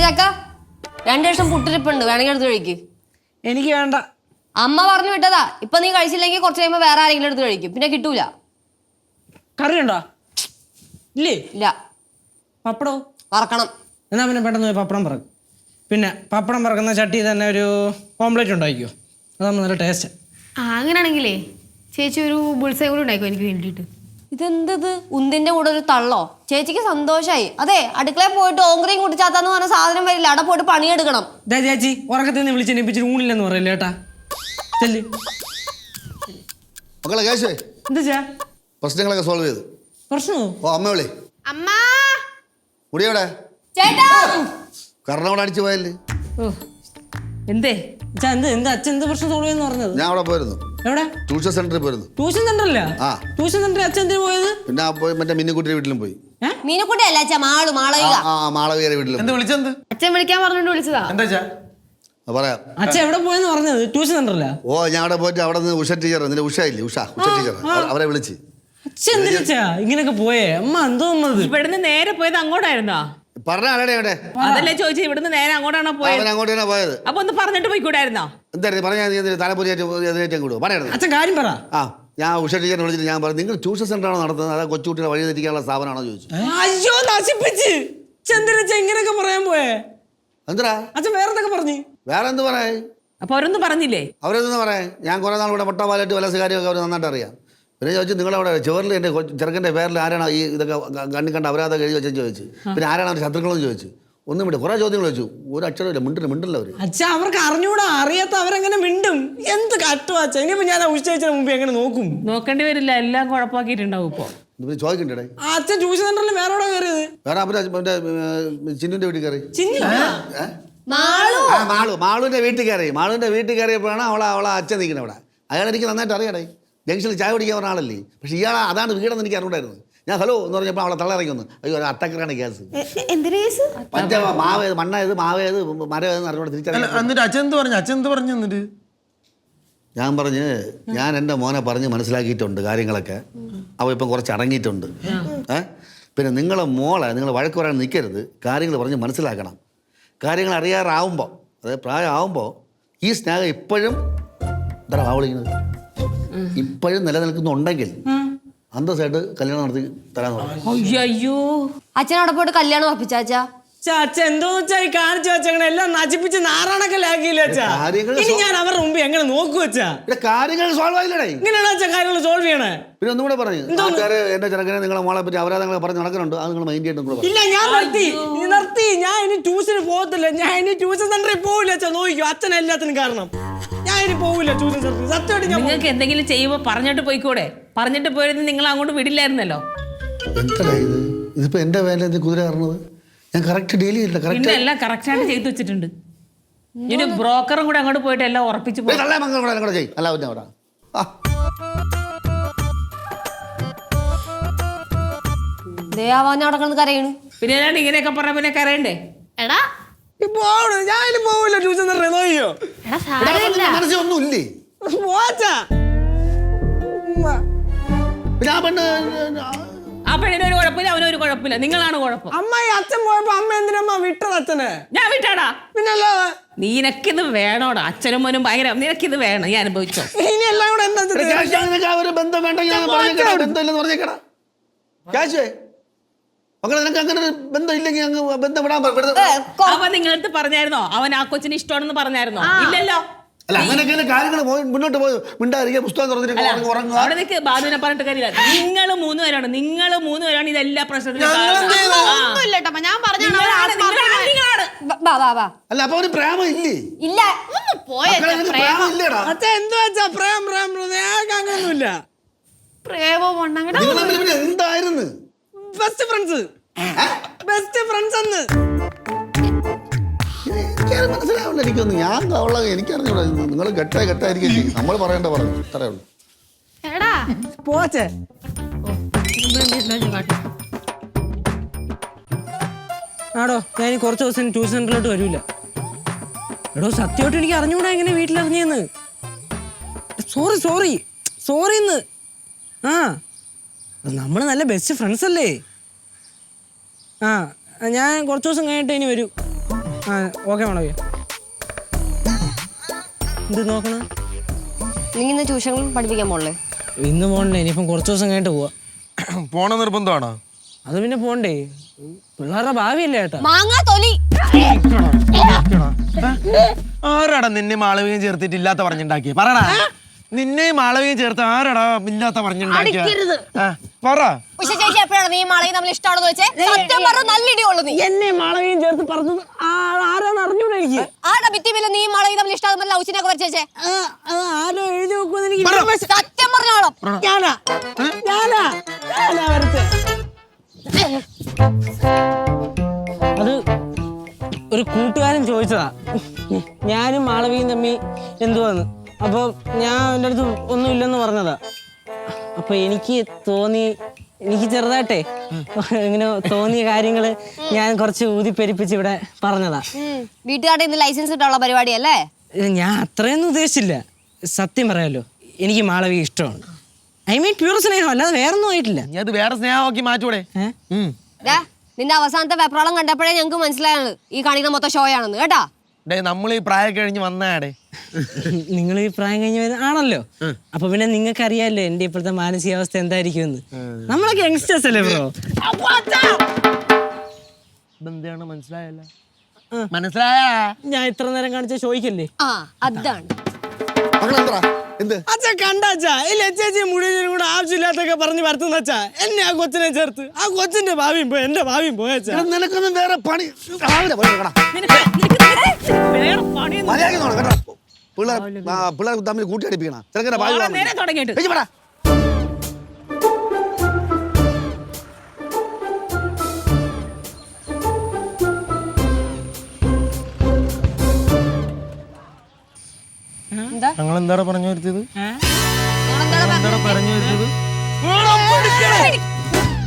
ചക്ക 2 ലക്ഷം പുട്ടിരിപ്പുണ്ട്, വേണമെങ്കിൽ എടുത്ത് കഴിക്ക്. എനിക്ക് വേണ്ട. അമ്മ പറഞ്ഞു വിട്ടതാ. ഇപ്പൊ നീ കഴിച്ചില്ലെങ്കിൽ കുറച്ച് കഴിയുമ്പോ വേറെ ആരെങ്കിലും എടുത്ത് കഴിക്കും, പിന്നെ കിട്ടൂല. കറി ഉണ്ടോ? ഇല്ലേ? ഇല്ല. പപ്പടോ? വറക്കണം. എന്നാ പിന്നെ പെട്ടെന്ന് പോയി പപ്പടം പറക്കും. പിന്നെ പപ്പടം പറക്കുന്ന ചട്ടി തന്നെ ഒരു ഓംലെറ്റ് ഉണ്ടാക്കിക്കോ, അതാകുമ്പോൾ നല്ല ടേസ്റ്റ്. അങ്ങനെയാണെങ്കിലേ ചേച്ചി ഒരു ബുൾസൈ കൂടി ഉണ്ടായിക്കോ എനിക്ക് വേണ്ടിയിട്ട്. ഇതെന്തത് ഉന്തിന്റെ കൂടെ ഒരു തള്ളോ? ചേച്ചിക്ക് സന്തോഷായി. അതെ, അടുക്കളയിൽ പോയിട്ട് ഓങ്ക്രീം കുട്ടിച്ചാത്താന്ന് പറഞ്ഞ സാധനം വരില്ല, അവിടെ പോയിട്ട് പണിയെടുക്കണം. ചേച്ചി ഉറക്കത്തിൽ നിന്ന് വിളിച്ചെണിപ്പിച്ചിട്ട് ഊണില്ലെന്ന് പറയില്ല ഏട്ടാ. ചെല്ലി മക്കളെ കേശേ, എന്താ പ്രശ്നങ്ങളൊക്കെ സോൾവ് ചെയ്തു. പ്രശ്നമോ? ഓ അമ്മ വിളി. അമ്മ മുടിയോടെ ചേട്ടാ കർണോട് അടിച്ചു പോയല്ലേ? എന്തേ എന്താ അച്ഛൻ എന്ത് പ്രശ്നം സോൾവ് ചെയ്യുന്ന പറഞ്ഞത്? ഞാൻ അവിടെ പോയിരുന്നു. എവിടെ? ട്യൂഷൻ സെന്ററിൽ പോയിരുന്നു. ട്യൂഷൻ സെന്ററില്ല? ആ ട്യൂഷൻ സെന്ററിൽ അച്ഛൻ എന്തിനു പോയത്? പിന്നെ പോയി മറ്റേ മിന്നിക്കുട്ടിയുടെ വീട്ടിലും പോയി. മീനക്കുട്ടി അല്ല അച്ഛാ, മാളവിക. മാളവികയുടെ വീട്ടിലും. എന്താ വിളിച്ചെന്ത്? അച്ഛൻ വിളിക്കാൻ പറഞ്ഞോണ്ട് വിളിച്ചതാ. എന്താ പറയാം. അച്ഛൻ എവിടെ പോയെന്ന് പറഞ്ഞത്? ട്യൂഷൻ സെന്ററില്ല? ഓ ഞാൻ അവിടെ പോയിട്ട് അവിടെ നിന്ന് ഉഷ ടീച്ചർ, നിന്റെ ഉഷ ഇല്ലേ, ഉഷ ടീച്ചർ, അവരെ വിളിച്ച്. അച്ഛൻ എന്തിനാ ഇങ്ങനെയൊക്കെ പോയേ? അമ്മ എന്തോ ഇവിടുന്ന് നേരെ പോയത് അങ്ങോട്ടായിരുന്നോ? പറഞ്ഞ ആരുടെ അവിടെ? അതല്ലേ ചോദിച്ചു, ഇവിടുന്ന് നേരെ അങ്ങോട്ടാണോ പോയത്? അവൻ അങ്ങോട്ട് തന്നെ പോയത്. അപ്പൊ ഒന്ന് പറഞ്ഞിട്ട് പോയിക്കൂടായിരുന്നോ? എന്തായിരുന്നു പറഞ്ഞാൽ തലപ്പൊരിയേറ്റം കൂടും പറയണത്. അച്ഛൻ കാര്യം പറ. ആ ഞാൻ ഉഷ ടീച്ചറിനെ വിളിച്ചിട്ട് ഞാൻ പറഞ്ഞു, നിങ്ങൾ ട്യൂഷൻ സെന്റർ ആണോ നടത്തുന്നത്, അതാ കൊച്ചുകുട്ടികളെ വഴി തെറ്റിക്കാനുള്ള സ്ഥാപനമാണോ ചോദിച്ചു. അയ്യോ നശിപ്പിച്ച് ചന്ദ്രച്ച ഇങ്ങനെയൊക്കെ പറയാൻ പോയേ. എന്താ അച്ഛൻ വേറെ എന്തൊക്കെ പറഞ്ഞു? വേറെ എന്ത് പറയാ? അപ്പൊ അവരൊന്നും പറഞ്ഞില്ലേ? അവരെന്തെന്ന് പറയാം, ഞാൻ കുറേ നാൾ ഇവിടെ മുട്ടപാലായിട്ട് വലസ കാര്യമൊക്കെ അവർ നന്നായിട്ട് അറിയാം. പിന്നെ ചോദിച്ചു നിങ്ങളവിടെ ചുവരിൽ എൻ്റെ ചെറുക്കൻ്റെ പേരിൽ ആരാണ് ഈ ഇതൊക്കെ കണ്ണി കണ്ട് അപരാധം എഴുതി വെച്ചെന്ന് ചോദിച്ചു. പിന്നെ ആരാണ് അവർ ശത്രുക്കളെന്ന് ചോദിച്ചു. ഒന്നും വിട്ട് കുറേ ചോദ്യങ്ങൾ ചോദിച്ചു. ഒരു അക്ഷരമില്ല, മിണ്ടില്ല അവർ. അച്ഛാ അവർക്ക് അറിഞ്ഞൂടാ, അറിയാത്ത അവരെങ്ങനെ മിണ്ടും? എന്ത് കട്ടുവാ അച്ഛാ. ഇനിയിപ്പോ ഞാൻ ഉച്ചയ്ക്ക് മുമ്പ് എങ്ങനെ നോക്കും? നോക്കേണ്ടി വരില്ല, എല്ലാം കുഴപ്പമാക്കിയിട്ടുണ്ടാവും ഇപ്പൊ. ചോദിക്കണ്ടേ അച്ഛൻ ട്യൂഷൻ സെന്ററിൽ വേറെ എവിടെ കയറിയത്? വേറെ മറ്റേ ചിന്നുവിൻ്റെ വീട്ടിൽ കയറി. മാളുവിൻ്റെ വീട്ടിൽ കയറി. മാളുവിൻ്റെ വീട്ടിൽ കയറിയപ്പോഴാണ് അവളെ അച്ഛൻ നിൽക്കുന്നത് അവിടെ. അയാൾ എനിക്ക് നന്നായിട്ട് അറിയണേ, ജംഗ്ഷനിൽ ചായ കുടിക്കാൻ പറഞ്ഞ ആളല്ലേ. പക്ഷേ ഇയാൾ അതാണ് വീടെന്ന് എനിക്ക് അറിവുണ്ടായിരുന്നു. ഞാൻ ഹലോ എന്ന് പറഞ്ഞപ്പോൾ അവളെ തള്ളിറങ്ങി വന്നു. അയ്യോ അത്തക്കറാണ് കേസ്. മാവേത് മണ്ണേത് മാവേത് മരവേതെന്ന് അറിഞ്ഞോടെ തിരിച്ചറിയാം. അച്ഛൻ പറഞ്ഞു എന്നിട്ട് ഞാൻ പറഞ്ഞ് ഞാൻ എൻ്റെ മോനെ പറഞ്ഞ് മനസ്സിലാക്കിയിട്ടുണ്ട് കാര്യങ്ങളൊക്കെ. അവ ഇപ്പം കുറച്ച് അടങ്ങിയിട്ടുണ്ട്. പിന്നെ നിങ്ങളെ മോളെ നിങ്ങൾ വഴക്ക് പറയാൻ നിൽക്കരുത്, കാര്യങ്ങൾ പറഞ്ഞ് മനസ്സിലാക്കണം. കാര്യങ്ങൾ അറിയാറാവുമ്പോൾ, അതായത് പ്രായമാവുമ്പോൾ ഈ സ്നേഹം ഇപ്പോഴും ഇത്ര ആവളിക്കുന്നത് ഇപ്പോഴും നിലനിൽക്കുന്നുണ്ടെങ്കിൽ അന്തസ്സായിട്ട് കല്യാണം നടത്തി തരാന്ന് പറഞ്ഞു. അയ്യോ അച്ഛനവിടെ പോയിട്ട് കല്യാണം ഉറപ്പിച്ചാച്ചാ. അച്ഛൻ എന്തോ വെച്ചാൽ കാണിച്ചു വെച്ചാൽ എല്ലാം നശിപ്പിച്ച് നാറാണക്കലാക്കിയില്ല അച്ഛാ. ഇനി ഞാൻ അവരുടെ മുമ്പ് എങ്ങനെ നോക്കൂ വെച്ചാ? കാര്യങ്ങൾ സോൾവ് ആയില്ലേ? ഇങ്ങനെയാണ് അച്ഛൻ കാര്യങ്ങൾ സോൾവ് ചെയ്യണേ. പിന്നെ ഒന്നും കൂടെ പറഞ്ഞു, എന്റെ ചെറുക്കനെ നിങ്ങളെ മോളെ പറ്റി അപരാധങ്ങളെ പറഞ്ഞ് നടക്കുന്നുണ്ട്, അത് നിങ്ങൾ മൈൻഡ് ചെയ്തിട്ട്. ഇല്ല ഞാൻ നിർത്തി. ഞാൻ ഇനി ട്യൂഷന് പോകത്തില്ല. ഞാൻ ഇനി ട്യൂഷൻ സെന്ററിൽ പോവില്ല അച്ഛൻ. നോക്കിക്കോ, അച്ഛൻ എല്ലാത്തിനും കാരണം. ഞാൻ ഇനി പോവില്ല ട്യൂഷൻ സെന്ററിൽ. സത്യമായിട്ട് ഞാൻ. നിങ്ങൾക്ക് എന്തെങ്കിലും ചെയ്യുമ്പോ പറഞ്ഞിട്ട് പോയിക്കൂടെ? പറഞ്ഞിട്ട് പോയത് നിങ്ങൾ അങ്ങോട്ട് വിടില്ലായിരുന്നല്ലോ. എന്താ ഇത്? ഇതിപ്പോ എന്റെ വേല കുതിര കയറുന്നത്. ഞാൻ കറക്റ്റ് ഡീൽ ചെയ്തില്ല. പിന്നെ എല്ലാം കറക്റ്റ് ആയിട്ട് ചെയ്തു വെച്ചിട്ടുണ്ട്. ഇനി ബ്രോക്കറും കൂടെ അങ്ങോട്ട് പോയിട്ട് എല്ലാം ഉറപ്പിച്ചു പോയി. ദേവാനവിടെ കിടന്ന് കരയണു. പിന്നെ ഏതാണ്ട് ഇങ്ങനെയൊക്കെ പറഞ്ഞ പിന്നെ കരയണ്ടേ? എടാ ഞാൻ പോവില്ല ട്യൂഷൻ സെന്ററിൽ. നോക്കിയോ ഒന്നുമില്ലേ? ആ പെണ്ണിനൊരു കുഴപ്പമില്ല, അവനൊരു കുഴപ്പമില്ല, നിങ്ങളാണ് കുഴപ്പം. അമ്മായി അച്ഛൻ പോയപ്പോ അമ്മ എന്തിനമ്മ വിട്ടത് അച്ഛനെ? ഞാൻ വിട്ടാടാ. പിന്നല്ലാതെ നിനക്കിത് വേണോടാ. അച്ഛനും മോനും ഭയങ്കര, നിനക്കിത് വേണം. ഞാൻ അനുഭവിച്ചോ. ഇനി എല്ലാം കൂടെ എന്താ ബന്ധം വേണ്ട, ബന്ധമില്ലെന്ന് പറഞ്ഞേക്കടാ. കാശേ മക്കളെ നിനക്ക് അങ്ങനെ ബന്ധം ഇല്ലെങ്കിൽ അങ്ങ് ബന്ധം വിടാൻ. അപ്പൊ നിങ്ങളടുത്ത് പറഞ്ഞായിരുന്നോ അവൻ ആ കൊച്ചിന് ഇഷ്ടമാണെന്ന് പറഞ്ഞായിരുന്നോ? ഇല്ലല്ലോ. അല്ല അങ്ങനെയൊക്കെ കാര്യങ്ങൾ മുന്നോട്ട് പോയി മിണ്ടാതിരിക്കുക, പുസ്തകം തുറന്നിട്ട് അവിടെ നിൽക്ക്. ബാധുവിനെ പറഞ്ഞിട്ട് കാര്യമില്ല. നിങ്ങൾ 3 പേരാണ്, ഇതെല്ലാ പ്രശ്നത്തിനും. അല്ല അപ്പൊ ഒരു പ്രേമം ഇല്ലേ? ഇല്ല. അച്ഛൻ എന്തോ വെച്ചാ പ്രേം അങ്ങനൊന്നുമില്ല. എന്തായിരുന്നു? ബെസ്റ്റ് ഫ്രണ്ട്സ് എന്ന് മനസ്സിലാവില്ല എനിക്കൊന്ന്. ഞാൻ ഉള്ള എനിക്കറിഞ്ഞൂടാ. നിങ്ങൾ കെട്ടായിരിക്കും നമ്മൾ പറയേണ്ട പറഞ്ഞു. അത്രേ ഉള്ളൂ. പോച്ചേ ആടോ ഞാൻ കുറച്ച് ദിവസം ട്യൂഷൻ സെന്ററിലോട്ട് വരൂല. എടോ സത്യമായിട്ട് എനിക്ക് അറിഞ്ഞൂടാ എങ്ങനെ വീട്ടിലിറങ്ങിയെന്ന്. സോറി ഇന്ന്. നമ്മൾ നല്ല ബെസ്റ്റ് ഫ്രണ്ട്സ് അല്ലേ? ഞാൻ കുറച്ച് ദിവസം കഴിഞ്ഞിട്ട് ഇനി വരൂ. ഓക്കെ മാളവിക. എന്ത് നോക്കണം? നീ ഇന്ന് ട്യൂഷൻ പഠിപ്പിക്കാൻ പോണല്ലേ? ഇന്ന് പോകണ്ടേ, ഇനിയിപ്പം കുറച്ച് ദിവസം കഴിഞ്ഞിട്ട് പോവാ. പോണ നിർബന്ധമാണോ? അത് പിന്നെ പോണ്ടേ, പിള്ളേരുടെ ഭാവിയല്ലേ ഏട്ടാ. മാങ്ങാ തൊലി. ആരാടാ നിന്നെ മാളവികം ചേർത്തിട്ടില്ലാത്ത പറഞ്ഞുണ്ടാക്കിയ? പറടാ, നിന്നെ മാളവികം ചേർത്ത് ആരാടാ ഇല്ലാത്ത പറഞ്ഞുണ്ടാക്കിയ? പറ. ഉഷ ചേച്ചി എപ്പോഴാണ് നീ മാളയും തമ്മിൽ ഇഷ്ടമാണെന്ന് വെച്ചേ? സത്യം പറഞ്ഞ നല്ല ഇടിയുള്ളൂ നീ. എന്നെ മാളവികം ചേർത്ത് പറഞ്ഞത് ആരാന്ന് അറിഞ്ഞൂടെ എനിക്ക്? ആരുടെ ഭിത്തിമില്ല നീ മാളയും തമ്മിൽ ഇഷ്ടമാകുന്ന ലൗച്ചിനൊക്കെ വരച്ചേ? ആരോ എഴുതി നോക്കുമെന്ന് എനിക്ക് സത്യം പറഞ്ഞോളാം. ഞാനാ വരച്ചേ. അത് ഒരു കൂട്ടുകാരൻ ചോദിച്ചതാ, ഞാനും മാളവിയും തമ്മി എന്തുവാന്ന്. അപ്പൊ ഞാൻ എൻ്റെ അടുത്ത് ഒന്നുമില്ലെന്ന് പറഞ്ഞതാ. അപ്പൊ എനിക്ക് ചെറുതായിട്ടേ ഇങ്ങനെ തോന്നിയ കാര്യങ്ങള് ഞാൻ കുറച്ച് ഊതിപ്പെരിപ്പിച്ച് ഇവിടെ പറഞ്ഞതാ. വീട്ടുകാരുടെ ഇന്ന് ലൈസൻസ് കിട്ടാനുള്ള പരിപാടിയല്ലേ? ഞാൻ അത്രയൊന്നും ഉദ്ദേശിച്ചില്ല. സത്യം പറയാലോ, എനിക്ക് മാളവിക ഇഷ്ടമാണ്. ഐ മീൻ പ്യൂർ സ്നേഹം, അല്ലാതെ വേറൊന്നും ആയിട്ടില്ല. നീ അത് വേറെ സ്നേഹമാക്കി മാറ്റൂടെ? നിന്റെ അവസാനത്തെ വെപ്രാളം കണ്ടപ്പോഴേ ഞങ്ങൾക്ക് മനസ്സിലായത് ഈ കാണിക്കുന്ന മൊത്തം ഷോ ആണെന്ന് കേട്ടാ. ഡേ, നമ്മൾ ഈ പ്രായം കഴിഞ്ഞ് വന്നാടേ. നിങ്ങൾ ഈ പ്രായം കഴിഞ്ഞ ആണല്ലോ, അപ്പൊ പിന്നെ നിങ്ങൾക്ക് അറിയാലോ എന്റെ ഇപ്പോഴത്തെ മാനസികാവസ്ഥ എന്തായിരിക്കുമെന്ന്. നമ്മളൊക്കെ യങ്സ്റ്റേഴ്സ് അല്ലേ ബ്രോ? ഇതെന്താണ് മനസ്സിലായല്ല? മനസ്സിലായ ഞാൻ ഇത്ര നേരം കാണിച്ച ഷോയ്ക്കല്ലേ? ആ അതാണ്. അച്ഛാ കണ്ടാച്ചാ ഇല്ല, ചേച്ചി മുഴുവനും കൂടെ ആവശ്യമില്ലാത്തൊക്കെ പറഞ്ഞ് വരുത്തുന്ന അച്ഛാ. എന്നെ ആ കൊച്ചിനെ ചേർത്ത് ആ കൊച്ചിന്റെ ഭാവിയും പോയി, എന്റെ ഭാവിയും പോയച്ചാ. നിനക്കൊന്നും വേറെ പണി പിള്ളേർ തമ്മിൽ കൂട്ടിയടിപ്പിക്കണം. ചെറുക്കന്റെ ഭാവി തുടങ്ങിയിട്ട് ഞങ്ങൾ എന്താ പറഞ്ഞു വരുത്തിയത്? ഞങ്ങളെന്താണ് പറഞ്ഞു വരുത്തിയത്?